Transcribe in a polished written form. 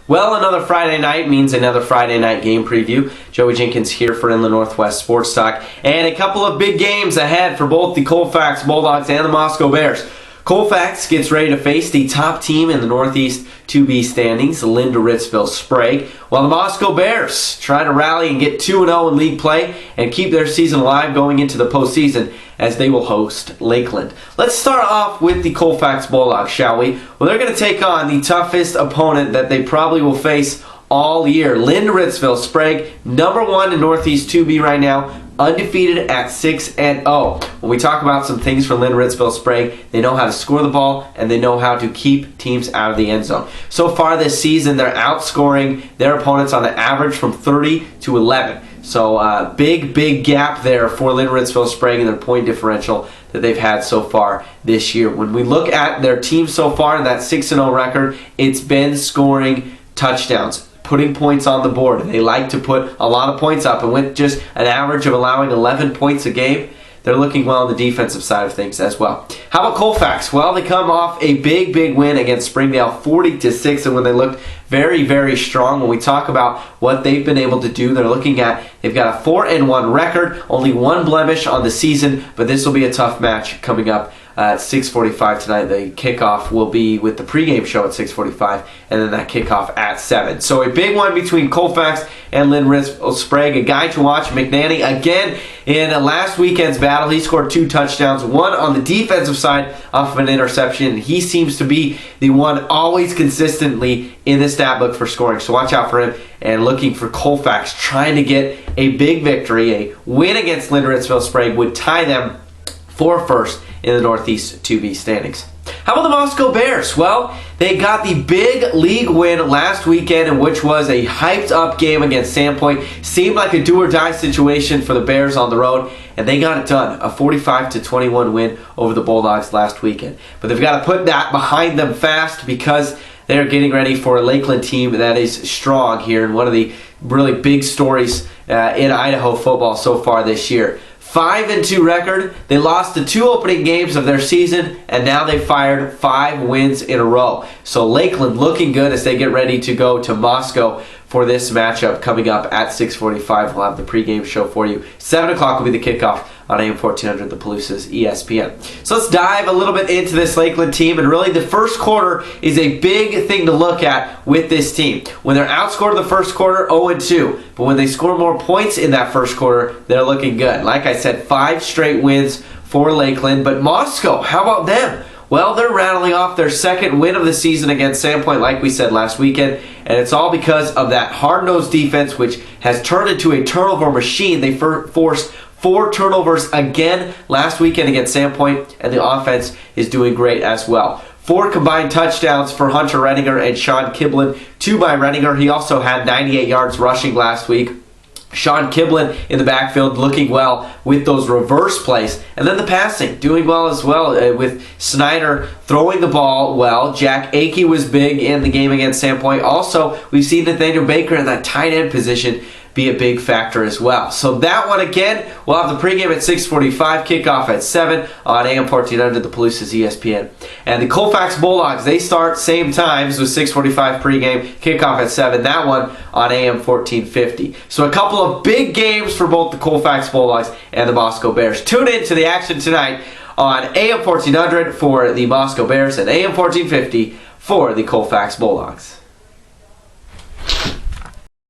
Well, another Friday night means another Friday night game preview. Joey Jenkins here for Inland Northwest Sports Talk. And a couple of big games ahead for both the Colfax Bulldogs and the Moscow Bears. Colfax gets ready to face the top team in the Northeast 2B standings, Linda Ritzville Sprague, while the Moscow Bears try to rally and get 2-0 in league play and keep their season alive going into the postseason as they will host Lakeland. Let's start off with the Colfax Bulldogs, shall we? Well, they're going to take on the toughest opponent that they probably will face all year. Linda Ritzville Sprague, number 1 in Northeast 2B right now, undefeated at 6-0. When we talk about some things for Linda Ritzville Sprague, they know how to score the ball and they know how to keep teams out of the end zone. So far this season, they're outscoring their opponents on the average from 30 to 11. So big gap there for Linda Ritzville Sprague and their point differential that they've had so far this year. When we look at their team so far in that 6-0 record, it's been scoring touchdowns, putting points on the board. They like to put a lot of points up, and with just an average of allowing 11 points a game, they're looking well on the defensive side of things as well. How about Colfax? Well, they come off a big win against Springdale, 40-6, and when they looked very strong. When we talk about what they've been able to do, they've got a 4-1 record, only one blemish on the season, but this will be a tough match coming up at 6:45 tonight. The kickoff will be with the pregame show at 6:45, and then that kickoff at 7. So a big one between Colfax and Linda Ritzville Sprague. A guy to watch, McNanny, again in last weekend's battle. He scored 2 touchdowns, one on the defensive side off of an interception. He seems to be the one always consistently in the stat book for scoring. So watch out for him. And looking for Colfax, trying to get a big victory. A win against Linda Ritzville Sprague would tie them for first in the Northeast 2B standings. How about the Moscow Bears? Well, they got the big league win last weekend, in which was a hyped-up game against Sandpoint. Seemed like a do-or-die situation for the Bears on the road, and they got it done. A 45-21 win over the Bulldogs last weekend. But they've got to put that behind them fast because they're getting ready for a Lakeland team that is strong here, and one of the really big stories in Idaho football so far this year. 5-2 record. They lost the 2 opening games of their season, and now they fired 5 wins in a row. So Lakeland looking good as they get ready to go to Moscow for this matchup coming up at 6:45. We'll have the pregame show for you. 7 o'clock will be the kickoff on AM 1400, the Palousas ESPN. So let's dive a little bit into this Lakeland team, and really the first quarter is a big thing to look at with this team. When they're outscored the first quarter, 0-2, but when they score more points in that first quarter, they're looking good. Like I said, 5 straight wins for Lakeland, but Moscow, how about them? Well, they're rattling off their second win of the season against Sandpoint, like we said last weekend, and it's all because of that hard-nosed defense, which has turned into a turnover machine. They forced 4 turnovers again last weekend against Sandpoint, and the offense is doing great as well. 4 combined touchdowns for Hunter Renninger and Sean Kiblin, 2 by Renninger. He also had 98 yards rushing last week. Sean Kiblin in the backfield looking well with those reverse plays. And then the passing, doing well as well with Snyder throwing the ball well. Jack Akey was big in the game against Sandpoint. Also, we've seen Nathaniel Baker in that tight end position be a big factor as well. So that one again, we'll have the pregame at 6:45, kickoff at 7 on AM 1400, the Palousas ESPN. And the Colfax Bulldogs, they start same times with 6:45 pregame, kickoff at 7, that one on AM 1450. So a couple of big games for both the Colfax Bulldogs and the Moscow Bears. Tune in to the action tonight on AM 1400 for the Moscow Bears and AM 1450 for the Colfax Bulldogs.